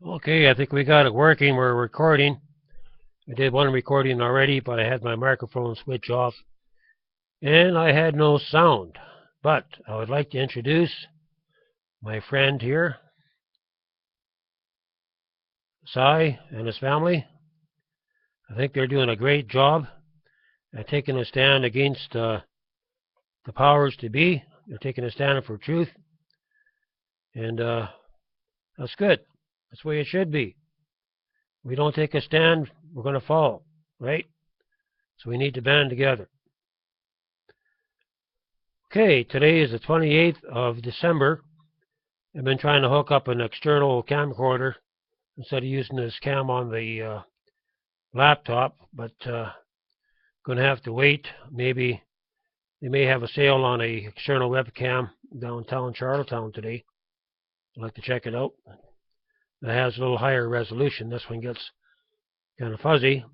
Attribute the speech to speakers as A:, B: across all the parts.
A: Okay, I think we got it working. We're recording. I did one recording already, but I had my microphone switch off and I had no sound. But I would like to introduce my friend here, Cy, and his family. I think they're doing a great job at taking a stand against the powers to be. They're taking a stand for truth, and that's good. That's the way it should be. If we don't take a stand, we're going to fall, right? So we need to band together. Okay, today is the 28th of December. I've been trying to hook up an external camcorder instead of using this cam on the laptop, but going to have to wait. Maybe they may have a sale on a external webcam downtown Charlottetown today. I'd like to check it out. It has a little higher resolution. This one gets kind of fuzzy.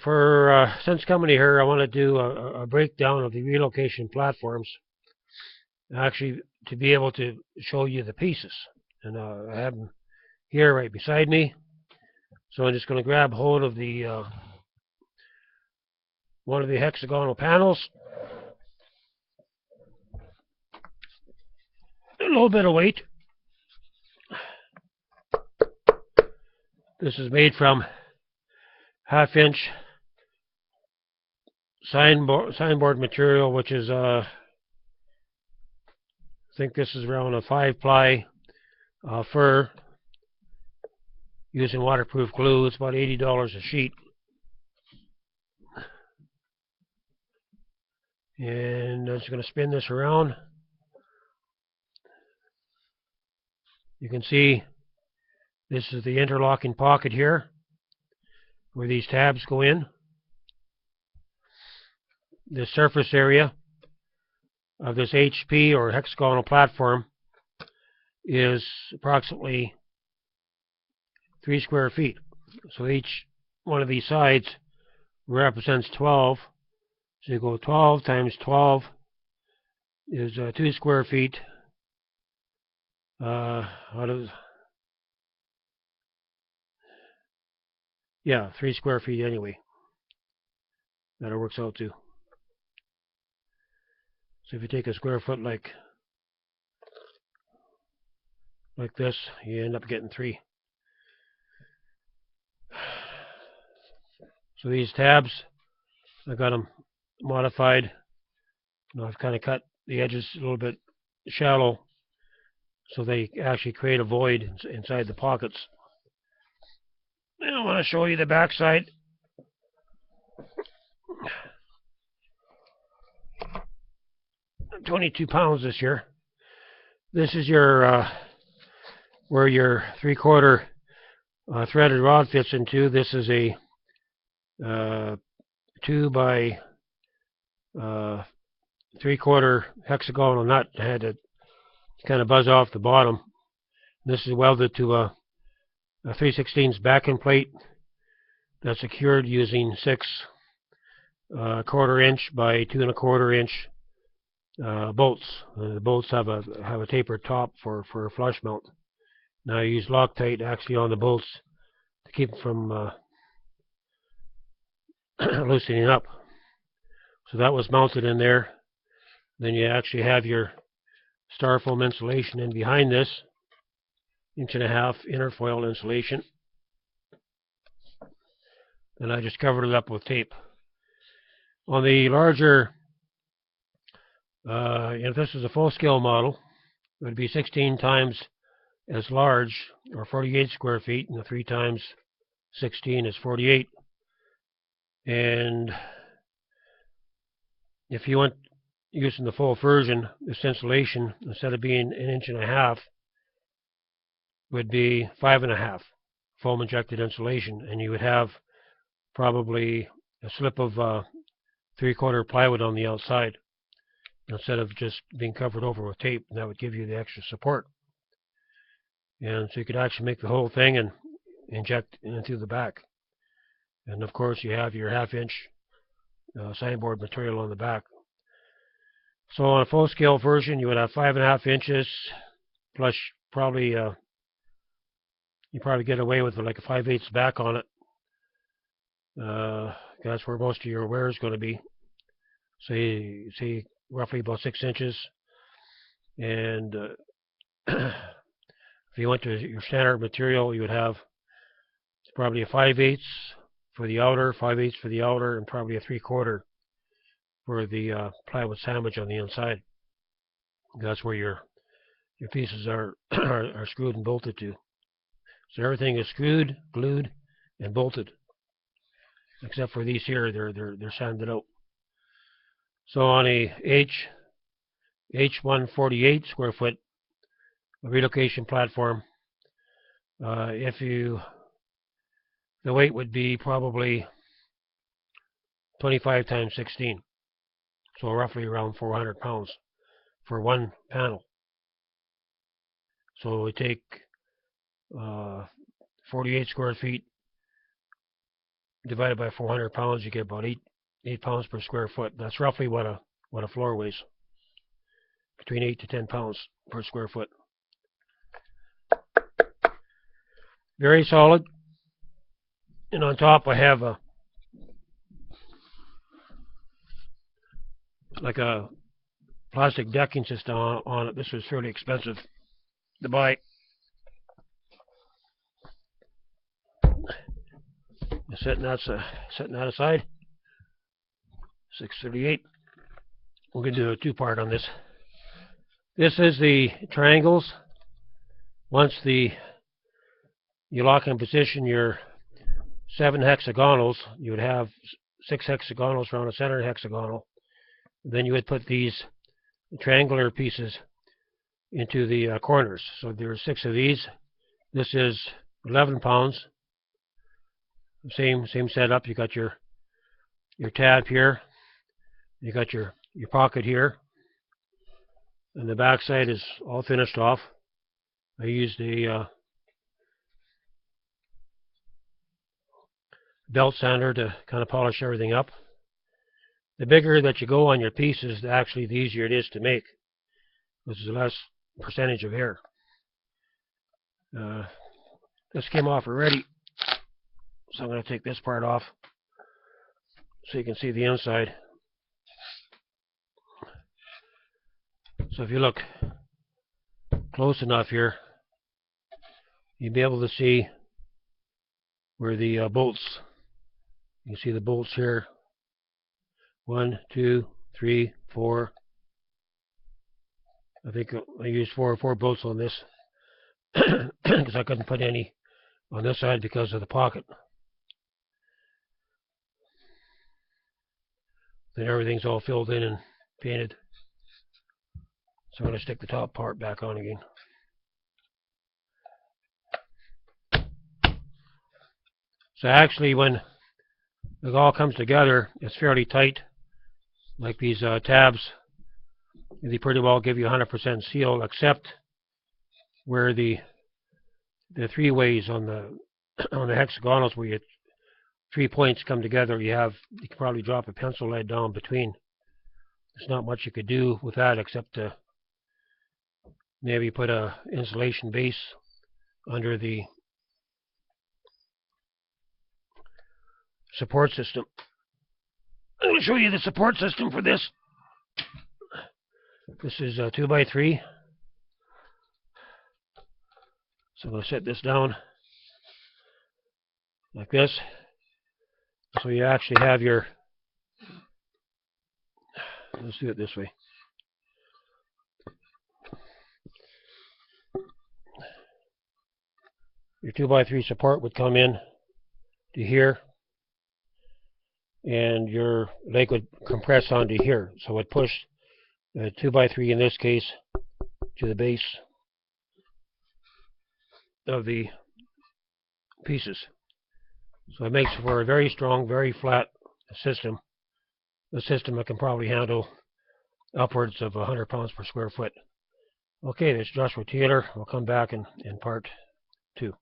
A: For since coming here, I want to do a breakdown of the relocation platforms, actually to be able to show you the pieces. And I have them here right beside me. So I'm just going to grab hold of the one of the hexagonal panels. A little bit of weight. This is made from half-inch signboard material, which is I think this is around a 5-ply fur using waterproof glue. It's about $80 a sheet. And I'm just going to spin this around. You can see this is the interlocking pocket here where these tabs go in. The surface area of this HP or hexagonal platform is approximately 3 square feet. So each one of these sides represents 12. So you go 12 times 12 is 2 square feet. Yeah, 3 square feet anyway. That works out to. So if you take a square foot like this, you end up getting 3. So these tabs, I got them modified. I've kind of cut the edges a little bit shallow so they actually create a void inside the pockets. And I want to show you the back side. I'm 22 pounds this year. This is your where your 3/4 threaded rod fits into. This is a 2 by 3/4 hexagonal nut. I had to kind of buzz off the bottom. This is welded to a 3/16 backing plate that's secured using 6 1/4 inch by 2 1/4 inch bolts. The bolts have a tapered top for a flush mount. Now I use Loctite actually on the bolts to keep them from loosening up. So that was mounted in there. Then you actually have your styrofoam insulation in behind this, 1.5 inch inner foil insulation. Then I just covered it up with tape. On the larger, if this is a full scale model, it would be 16 times as large, or 48 square feet, and the 3 times 16 is 48. And if you want using the full version, this insulation, instead of being 1.5 inch, would be 5.5 foam injected insulation, and you would have probably a slip of 3/4 plywood on the outside instead of just being covered over with tape, and that would give you the extra support. And so you could actually make the whole thing and inject into the back. And of course you have your 1/2 inch signboard material on the back. So on a full scale version you would have 5.5 inches plus probably You probably get away with like a 5/8 back on it. That's where most of your wear is going to be. Say roughly about 6 inches. And if you went to your standard material, you would have probably a 5/8 for the outer, 5/8 for the outer, and probably a 3/4 for the plywood sandwich on the inside. That's where your pieces are are screwed and bolted to. So everything is screwed, glued, and bolted, except for these here. They're sanded out. So on a H148 square foot relocation platform, the weight would be probably 25 times 16, so roughly around 400 pounds for one panel. So we take 48 square feet divided by 400 pounds, you get about 8 pounds per square foot. That's roughly what a floor weighs, between 8 to 10 pounds per square foot. Very solid. And on top I have like a plastic decking system on it. This was fairly expensive to buy. Setting that aside. 638. We're going to do a two-part on this. This is the triangles. Once you lock in position your 7 hexagonals, you would have 6 hexagonals around a center hexagonal. Then you would put these triangular pieces into the corners. So there are 6 of these. This is 11 pounds. Same setup. You got your tab here. You got your pocket here, and the back side is all finished off. I used a belt sander to kind of polish everything up. The bigger that you go on your pieces, actually the easier it is to make. This is less percentage of hair. This came off already, so I'm going to take this part off so you can see the inside. So if you look close enough here, you'll be able to see where the bolts. You can see the bolts here. 1, 2, 3, 4. I think I used four bolts on this because I couldn't put any on this side because of the pocket. Then everything's all filled in and painted. So I'm going to stick the top part back on again. So actually when it all comes together, it's fairly tight. Like these tabs, they pretty well give you 100% seal, except where the 3 ways on the hexagonals, where you 3 points come together, you can probably drop a pencil lead down between. There's not much you could do with that except to maybe put a insulation base under the support system. I'm going to show you the support system for this. This is a 2x3. So I'm going to set this down like this. So you actually have your, let's do it this way. Your 2x3 support would come in to here, and your leg would compress onto here. So it push the 2x3 in this case to the base of the pieces. So it makes for a very strong, very flat system. A system that can probably handle upwards of 100 pounds per square foot. Okay, this is Joshua Taylor. We'll come back in part 2.